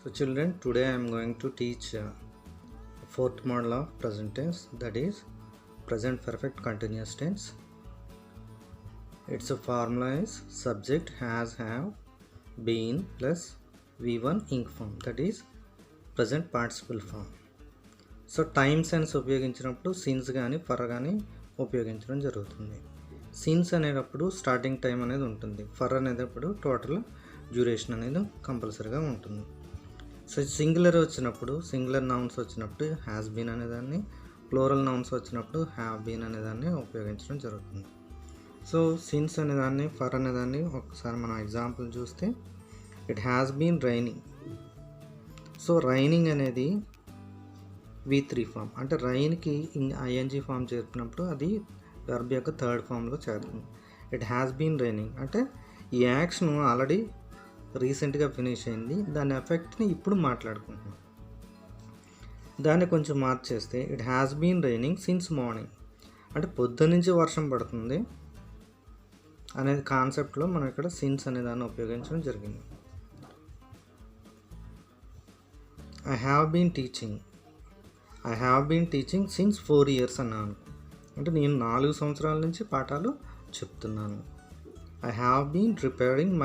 So children, today I am going to teach fourth model of present tense, that is present perfect continuous tense. Its formula is subject has, have, been plus V1 ing form, that is present participle form. So time sense ఉపయోగించినప్పుడు since కానీ for కానీ ఉపయోగించడం జరుగుతుంది. Since అనేటప్పుడు starting time అనేది ఉంటుంది, for అనేటప్పుడు total duration అనేది కంపల్సరీగా ఉంటుంది. సో సింగులర్ వచ్చినప్పుడు, సింగులర్ నౌన్స్ వచ్చినప్పుడు హ్యాస్ బీన్ అనేదాన్ని, ప్లూరల్ నౌన్స్ వచ్చినప్పుడు హ్యావ్ బీన్ అనేదాన్ని ఉపయోగించడం జరుగుతుంది. సో సిన్స్ అనేదాన్ని, ఫర్ అనేదాన్ని ఒకసారి మనం ఎగ్జాంపుల్ చూస్తే, it has been raining. So raining అనేది V3 ఫామ్, అంటే రైన్కి ఐఎన్జీ ఫామ్ చేర్పినప్పుడు అది వెర్బ్ యొక్క థర్డ్ ఫామ్లో చేరుతుంది. ఇట్ హ్యాస్ బీన్ రైనింగ్ అంటే ఈ యాక్షన్ ఆల్రెడీ రీసెంట్గా ఫినిష్ అయింది, దాని ఎఫెక్ట్ని ఇప్పుడు మాట్లాడుకుంటున్నాం. దాన్ని కొంచెం మార్చేస్తే it has been raining since morning, అంటే పొద్దు నుంచి వర్షం పడుతుంది అనేది కాన్సెప్ట్లో మనం ఇక్కడ సిన్స్ అనే దాన్ని ఉపయోగించడం జరిగింది. I have been teaching since 4 years అన్నాను, అంటే నేను 4 సంవత్సరాల నుంచి పాఠాలు చెప్తున్నాను. I have been repairing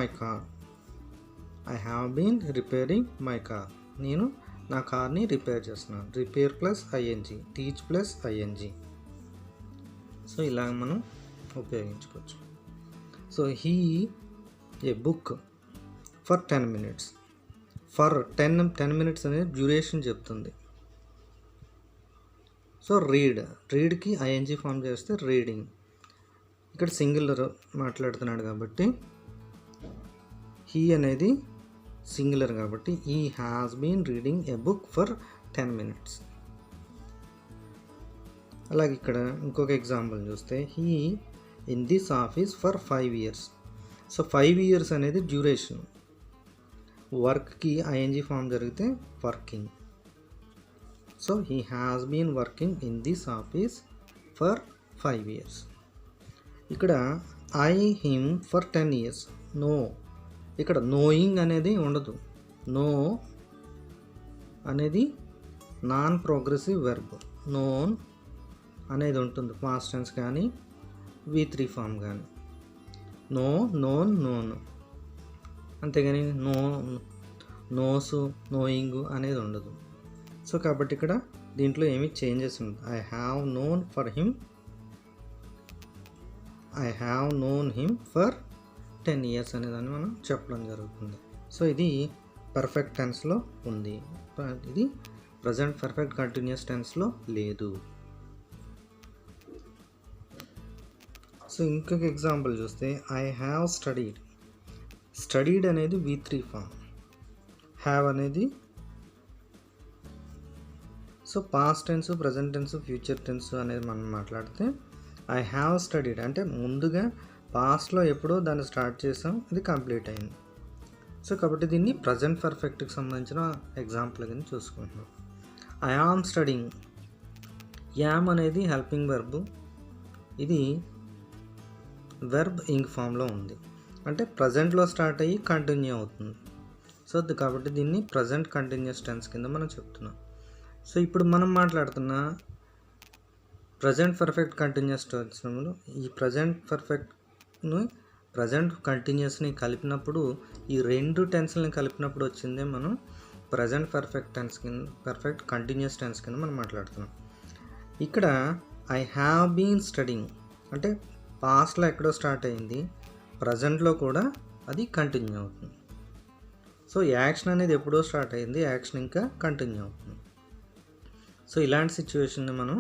my car, నేను నా కార్ని రిపేర్ చేస్తున్నాను. Repair plus ING, teach plus ING. So ఇలా మనం ఉపయోగించుకోవచ్చు. So he a book for 10 minutes. For 10 minutes అనేది డ్యూరేషన్ చెప్తుంది. సో రీడ్కి ఐఎన్జీ ఫామ్ చేస్తే రీడింగ్. ఇక్కడ సింగులర్ మాట్లాడుతున్నాడు కాబట్టి హీ అనేది సింగులర్ కాబట్టి he has been reading a book for 10 minutes. అలాగే ఇక్కడ ఇంకొక ఎగ్జాంపుల్ చూస్తే he in this office for 5 years. So 5 years అనేది డ్యూరేషన్. వర్క్కి ఐఎన్జీ ఫామ్ జరిగితే working. So he has been working in this office for 5 years. ఇక్కడ I him for 10 years. No, ఇక్కడ knowing అనేది ఉండదు. నో అనేది నాన్ ప్రోగ్రెసివ్ వెర్బ్. నోన్ అనేది ఉంటుంది, పాస్ట్ టెన్స్ కానీ V3 ఫామ్ కానీ. నో, నోన్, నోన్, అంతేగాని నోసు, నోయింగ్ అనేది ఉండదు. సో కాబట్టి ఇక్కడ దీంట్లో ఏమి చేంజెస్ ఉంది. I have known him for 10 years అనేదాన్ని మనం చెప్పడం జరుగుతుంది. సో ఇది పర్ఫెక్ట్ టెన్స్లో ఉంది, ఇది ప్రజెంట్ పర్ఫెక్ట్ కంటిన్యూస్ టెన్స్లో లేదు. సో ఇంకొక ఎగ్జాంపుల్ చూస్తే ఐ హ్యావ్ స్టడీడ్ అనేది V3 ఫామ్, హ్యావ్ అనేది so past tense, present tense, future tense అనేది మనం మాట్లాడితే ఐ హ్యావ్ స్టడీడ్ అంటే ముందుగా పాస్ట్లో ఎప్పుడో దాన్ని స్టార్ట్ చేసాం, ఇది కంప్లీట్ అయింది. సో కాబట్టి దీన్ని ప్రజెంట్ పర్ఫెక్ట్కి సంబంధించిన ఎగ్జాంపుల్ కింద చూసుకుంటున్నాం. ఐ ఆమ్ స్టడీయింగ్, యామ్ అనేది హెల్పింగ్ వెర్బ్, ఇది వెర్బ్ ఇంగ్ ఫామ్లో ఉంది, అంటే ప్రజెంట్లో స్టార్ట్ అయ్యి కంటిన్యూ అవుతుంది. సో కాబట్టి దీన్ని ప్రజెంట్ కంటిన్యూస్ టెన్స్ కింద మనం చెప్తున్నాం. సో ఇప్పుడు మనం మాట్లాడుతున్న ప్రజెంట్ పర్ఫెక్ట్ కంటిన్యూస్ టెన్స్లో ఈ ప్రజెంట్ పర్ఫెక్ట్ను ప్రజెంట్ కంటిన్యూస్ని కలిపినప్పుడు, ఈ రెండు టెన్స్ని కలిపినప్పుడు వచ్చిందే మనం ప్రజెంట్ పర్ఫెక్ట్ టెన్స్ కింద, పర్ఫెక్ట్ కంటిన్యూస్ టెన్స్ కింద మనం మాట్లాడుతున్నాం. ఇక్కడ ఐ హ్యావ్ బీన్ స్టడీయింగ్ అంటే పాస్ట్లో ఎక్కడో స్టార్ట్ అయింది, ప్రజెంట్లో కూడా అది కంటిన్యూ అవుతుంది. సో యాక్షన్ అనేది ఎప్పుడో స్టార్ట్ అయింది, యాక్షన్ ఇంకా కంటిన్యూ అవుతుంది. సో ఇలాంటి సిచ్యువేషన్ని మనం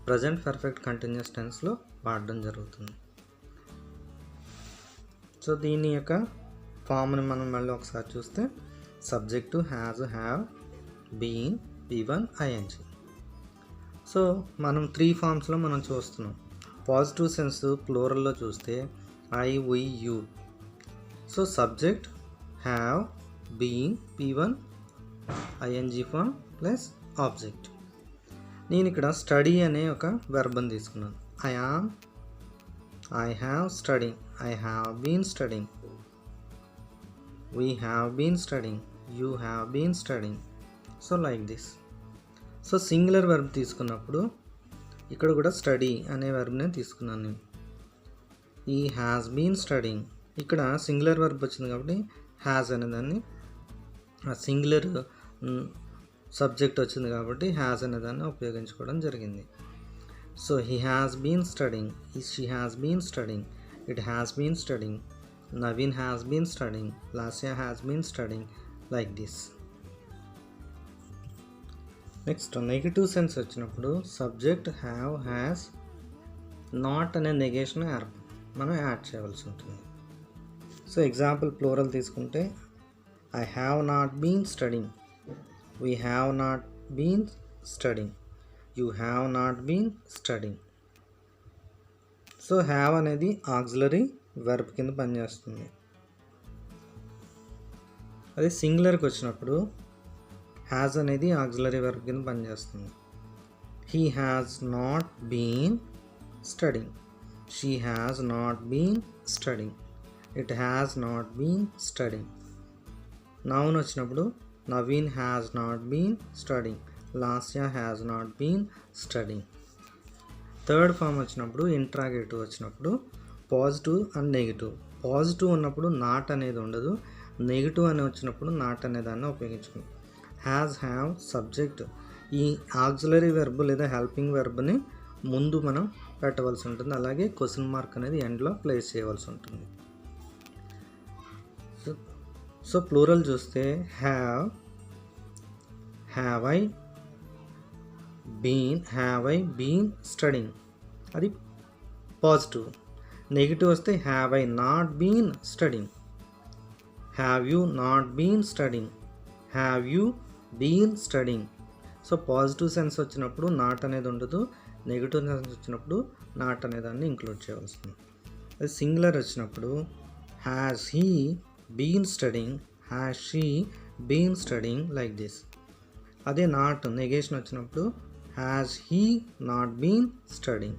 ప్రజెంట్ పర్ఫెక్ట్ కంటిన్యూస్ టెన్స్లో వాడడం జరుగుతుంది. సో దీని యొక్క ఫామ్ని మనం మళ్ళీ ఒకసారి చూస్తే subject has, have, been, V1 ING. So మనం 3 ఫామ్స్లో మనం చూస్తున్నాం. పాజిటివ్ సెన్స్ ప్లూరల్లో చూస్తే I, we, you. So subject have, been, V1 ING form plus object. నేను ఇక్కడ స్టడీ అనే ఒక వెర్బ్ని తీసుకున్నాను. I have studying, I have been studying, we have been studying, you have been studying. So like this. So singular verb తీసుకున్నప్పుడు ఇక్కడ కూడా study అనే వర్బ్నే తీసుకున్నాను నేను. ఈ హ్యాస్ బీన్ స్టడింగ్, ఇక్కడ సింగులర్ వర్బ్ వచ్చింది కాబట్టి హ్యాస్ అనేదాన్ని, ఆ సింగులర్ సబ్జెక్ట్ వచ్చింది కాబట్టి హ్యాస్ అనేదాన్ని ఉపయోగించుకోవడం జరిగింది. So he has been studying, she has been studying, it has been studying, Naveen has been studying, Lasya has been studying, like this. Next negative sense వచ్చినప్పుడు సబ్జెక్ట్ హ్యావ్, హ్యాస్, నాట్ అనే negation మనం add చేయవలసి ఉంటుంది. So example plural తీసుకుంటే I have not been studying, we have not been studying, you have not been studying. So have అనేది auxiliary verb కింద పనిచేస్తుంది. అదే సింగులర్కి వచ్చినప్పుడు హ్యాస్ అనేది ఆక్సిలరీ వెర్బ్ కింద పనిచేస్తుంది. He has not been studying, she has not been studying, it has not been studying. Noun వచ్చినప్పుడు Naveen has not been studying, Lasya has not been studying. Third form వచ్చినప్పుడు interrogative వచ్చినప్పుడు పాజిటివ్ అండ్ నెగిటివ్. పాజిటివ్ ఉన్నప్పుడు not అనేది ఉండదు, negative అని వచ్చినప్పుడు not అనే దాన్ని ఉపయోగించుకుంటాం. హ్యాస్, హ్యావ్ సబ్జెక్ట్, ఈ ఆక్సిలరీ వెర్బ్ లేదా హెల్పింగ్ వెర్బ్ని ముందు మనం పెట్టవలసి ఉంటుంది, అలాగే క్వశ్చన్ మార్క్ అనేది ఎండ్లో ప్లేస్ చేయవలసి ఉంటుంది. సో ప్లూరల్ చూస్తే have, have I been studying, అది పాజిటివ్. నెగిటివ్ వస్తే have I not been studying, have you not been studying, have you been studying. So positive sense వచ్చినప్పుడు నాట్ అనేది ఉండదు, నెగిటివ్ సెన్స్ వచ్చినప్పుడు నాట్ అనే దాన్ని ఇంక్లూడ్ చేయవలసింది. అది సింగులర్ వచ్చినప్పుడు has he been studying, has she been studying, like this. అదే నాట్ నెగేషన్ వచ్చినప్పుడు has he not been studying,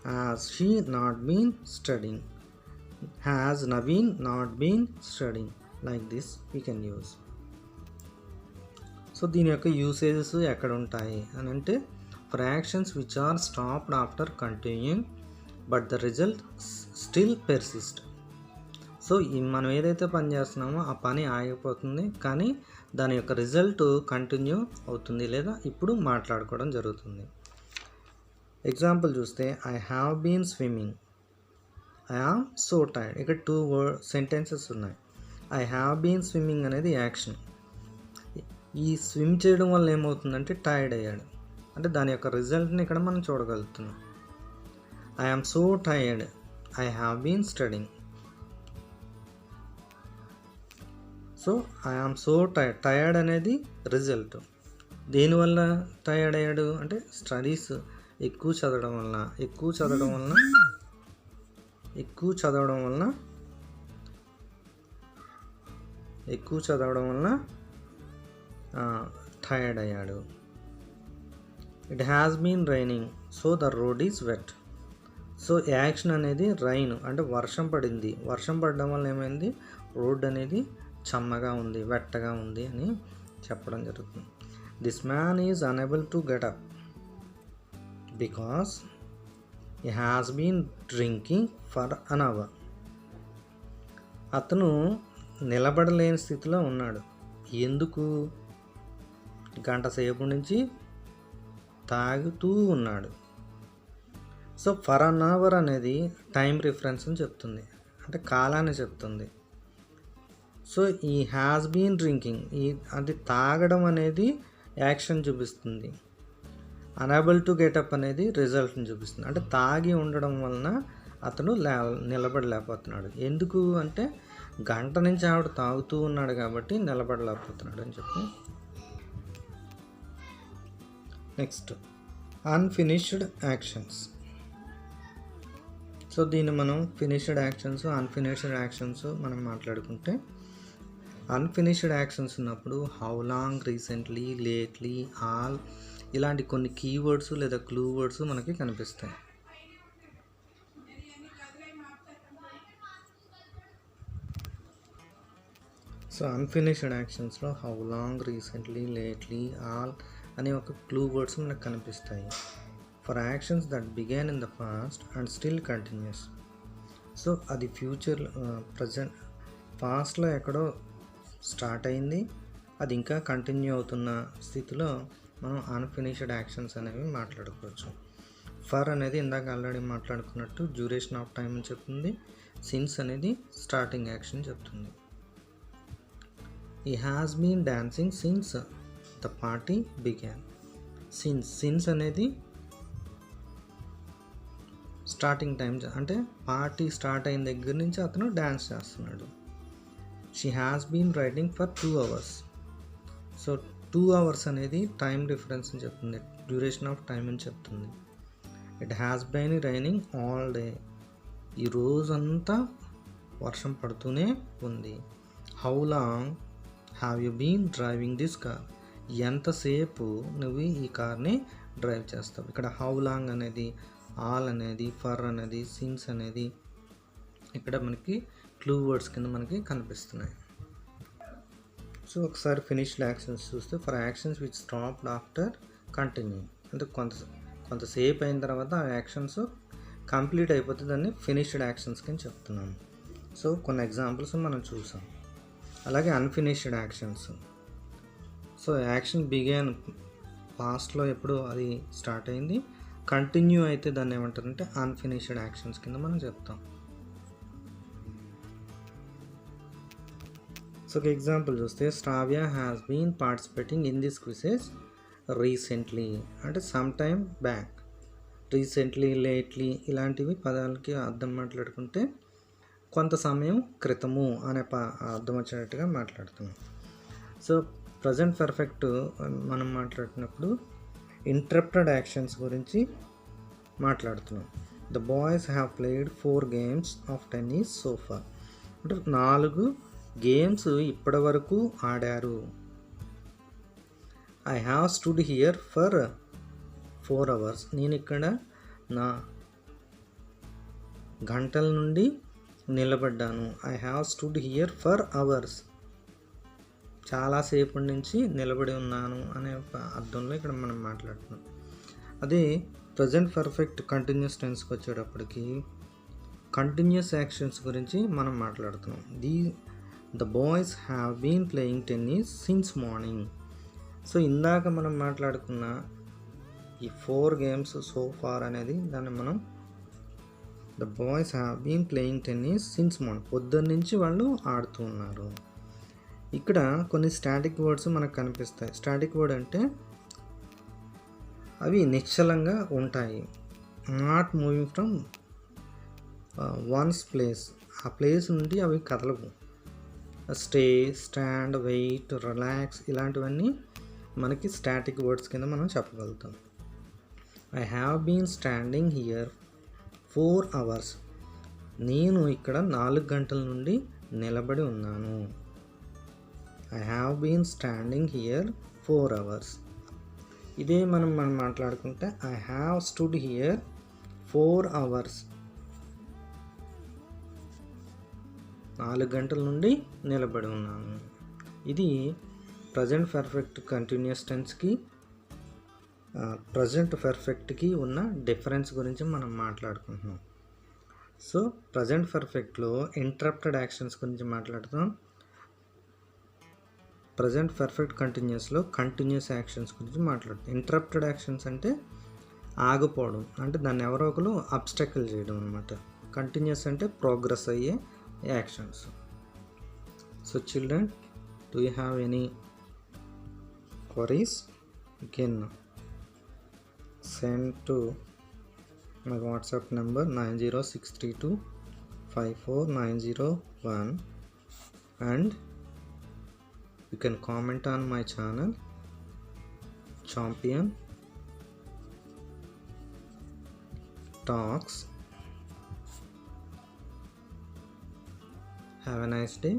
has she not been studying, has Naveen not been studying, like this we can use. So దీని యొక్క usages ఎక్కడ ఉంటాయి అని అంటే, for actions which are stopped after continuing but the result still persist. So మనం ఏదైతే పని చేస్తున్నామో ఆ పని ఆగిపోతుంది, కానీ దాని యొక్క రిజల్ట్ కంటిన్యూ అవుతుంది లేదా ఇప్పుడు మాట్లాడుకోవడం జరుగుతుంది. ఎగ్జాంపుల్ చూస్తే I have been swimming, I am so tired. ఇక్కడ 2 సెంటెన్సెస్ ఉన్నాయి. ఐ హ్యావ్ బీన్ స్విమ్మింగ్ అనేది యాక్షన్. ఈ స్విమ్ చేయడం వల్ల ఏమవుతుందంటే టైర్డ్ అయ్యాడు, అంటే దాని యొక్క రిజల్ట్ని ఇక్కడ మనం చూడగలుగుతున్నాం. I am so tired, I have been studying. So I am so tired అనేది రిజల్ట్. దేనివల్ల టైర్డ్ అయ్యాడు అంటే స్టడీస్ ఎక్కువ చదవడం వలన టైర్డ్ అయ్యాడు. It has been raining, so the road is wet. So action అనేది రైన్ అంటే వర్షం పడింది, వర్షం పడడం వల్ల ఏమైంది, రోడ్ అనేది చెమ్మగా ఉంది, వెట్టగా ఉంది అని చెప్పడం జరుగుతుంది. This man is unable to get up because he has been drinking for an hour. అతను నిలబడలేని స్థితిలో ఉన్నాడు, ఎందుకు, గంట సేపు నుంచి తాగుతూ ఉన్నాడు. సో ఫర్ అన్ అవర్ అనేది టైం రిఫరెన్స్ అని చెప్తుంది, అంటే కాలాన్ని చెప్తుంది. సో ఈ హ్యాస్ బీన్ డ్రింకింగ్, అది తాగడం అనేది యాక్షన్ చూపిస్తుంది. అనేబుల్ టు గెటప్ అనేది రిజల్ట్ని చూపిస్తుంది, అంటే తాగి ఉండడం వలన అతను నిలబడలేకపోతున్నాడు. ఎందుకు అంటే గంట నుంచి ఆవిడ తాగుతూ ఉన్నాడు కాబట్టి నిలబడలేకపోతున్నాడు అని చెప్పి. Next unfinished actions. సో దీన్ని మనం ఫినిష్డ్ యాక్షన్స్, అన్ఫినిష్డ్ యాక్షన్స్ మనం మాట్లాడుకుంటే, అన్ఫినిష్డ్ యాక్షన్స్ ఉన్నప్పుడు how long, recently, lately, all ఇలాంటి కొన్ని కీవర్డ్స్ లేదా క్లూ వర్డ్స్ మనకి కనిపిస్తాయి. సో అన్ఫినిష్డ్ యాక్షన్స్లో how long, recently, lately, all అనే ఒక క్లూ వర్డ్స్ మనకు కనిపిస్తాయి. For actions that began in the past and still continues. So అది ఫ్యూచర్, ప్రజెంట్, పాస్ట్లో ఎక్కడో స్టార్ట్ అయింది, అది ఇంకా కంటిన్యూ అవుతున్న స్థితిలో మనం అన్ఫినిష్డ్ యాక్షన్స్ అనేవి మాట్లాడుకోవచ్చు. ఫర్ అనేది ఇందాక ఆల్రెడీ మాట్లాడుకున్నట్టు డ్యూరేషన్ ఆఫ్ టైం అని చెప్తుంది. సిన్స్ అనేది స్టార్టింగ్ యాక్షన్ చెప్తుంది. He has been dancing since the party began. Since అనేది స్టార్టింగ్ టైం, అంటే పార్టీ స్టార్ట్ అయిన దగ్గర నుంచి అతను డ్యాన్స్ చేస్తున్నాడు. She has been writing for 2 hours. So 2 hours అనేది టైం డిఫరెన్స్ అని చెప్తుంది, డ్యూరేషన్ ఆఫ్ టైం అని చెప్తుంది. It has been raining all day. ఈ రోజంతా వర్షం పడుతూనే ఉంది. How long have you been driving this car? ఎంతసేపు నువ్వు ఈ కార్ని డ్రైవ్ చేస్తావు. ఇక్కడ హౌ లాంగ్ అనేది, ఆల్ అనేది, ఫర్ అనేది, సిన్స్ అనేది ఇక్కడ మనకి క్లూ వర్డ్స్ కింద మనకి కనిపిస్తున్నాయి. సో ఒకసారి ఫినిష్డ్ యాక్షన్స్ చూస్తే, for actions which stopped after continue, అంటే కొంతసేపు అయిన తర్వాత ఆ యాక్షన్స్ కంప్లీట్ అయిపోతే దాన్ని ఫినిష్డ్ యాక్షన్స్ కింద చెప్తున్నాను. సో కొన్ని ఎగ్జాంపుల్స్ మనం చూసాం. అలాగే unfinished actions, so action began పాస్ట్లో ఎప్పుడు అది స్టార్ట్ అయింది, కంటిన్యూ అయితే దాన్ని ఏమంటారంటే అన్ఫినిష్డ్ యాక్షన్స్ కింద మనం చెప్తాం. సో ఒక ఎగ్జాంపుల్ చూస్తే, Shravya has been participating in this quizzes recently, అంటే some time back. Recently, lately ఇలాంటివి పదాలకి అర్థం మాట్లాడుకుంటే కొంత సమయం క్రితము అనే అర్థం వచ్చేటట్టుగా మాట్లాడుతున్నాం. సో ప్రజెంట్ పర్ఫెక్ట్ మనం మాట్లాడుతున్నప్పుడు ఇంటరప్టెడ్ యాక్షన్స్ గురించి మాట్లాడుతున్నాం. The boys have played 4 games of tennis so far, అంటే 4 గేమ్స్ ఇప్పటి వరకు ఆడారు. I have stood here for 4 hours. నేను ఇక్కడ నా గంటల నుండి నిలబడ్డాను. I have stood here for hours, చాలాసేపటి నుంచి నిలబడి ఉన్నాను అనే అర్థంలో ఇక్కడ మనం మాట్లాడుతున్నాం. అదే ప్రజెంట్ పర్ఫెక్ట్ కంటిన్యూస్ టెన్స్కి వచ్చేటప్పటికి కంటిన్యూస్ యాక్షన్స్ గురించి మనం మాట్లాడుతున్నాం. The boys have been playing tennis since morning. So ఇందాక మనం మాట్లాడుకున్న ఈ 4 games సో ఫార్ అనేది దాన్ని మనం the boys have been playing tennis since morning, పొద్దున్న నుంచి వాళ్ళు ఆడుతూ ఉన్నారు. ఇక్కడ కొన్ని స్టాటిక్ వర్డ్స్ మనకు కనిపిస్తాయి. స్టాటిక్ వర్డ్ అంటే అవి నిశ్చలంగా ఉంటాయి, not moving from one's place, ఆ ప్లేస్ నుండి అవి కదలవు. స్టే, స్టాండ్, వెయిట్, రిలాక్స్ ఇలాంటివన్నీ మనకి స్టాటిక్ వర్డ్స్ కింద మనం చెప్పగలుగుతాం. I have been standing here 4 hours. నేను ఇక్కడ 4 గంటల నుండి నిలబడి ఉన్నాను. I have been standing here 4 hours. ఇదే మనం మాట్లాడుకుంటే I have stood here 4 hours. 4 గంటల నుండి నిలబడి ఉన్నాను. ఇది ప్రజెంట్ పర్ఫెక్ట్ కంటిన్యూస్ టెన్స్కి ప్రజెంట్ పర్ఫెక్ట్కి ఉన్న డిఫరెన్స్ గురించి మనం మాట్లాడుకుంటున్నాం. సో ప్రజెంట్ పర్ఫెక్ట్లో ఇంటరప్టెడ్ యాక్షన్స్ గురించి మాట్లాడుతాం. ప్రజెంట్ పర్ఫెక్ట్ కంటిన్యూస్లో కంటిన్యూస్ యాక్షన్స్ గురించి మాట్లాడుతాం. ఇంటరప్టెడ్ యాక్షన్స్ అంటే ఆగిపోవడం, అంటే దాన్ని ఎవరో ఒకరు అబ్స్టకిల్ చేయడం అనమాట. కంటిన్యూస్ అంటే ప్రోగ్రెస్ అయ్యే actions. So children, do you have any queries? You can send to my WhatsApp number 90632549001, and you can comment on my channel Champion Talks. Have a nice day.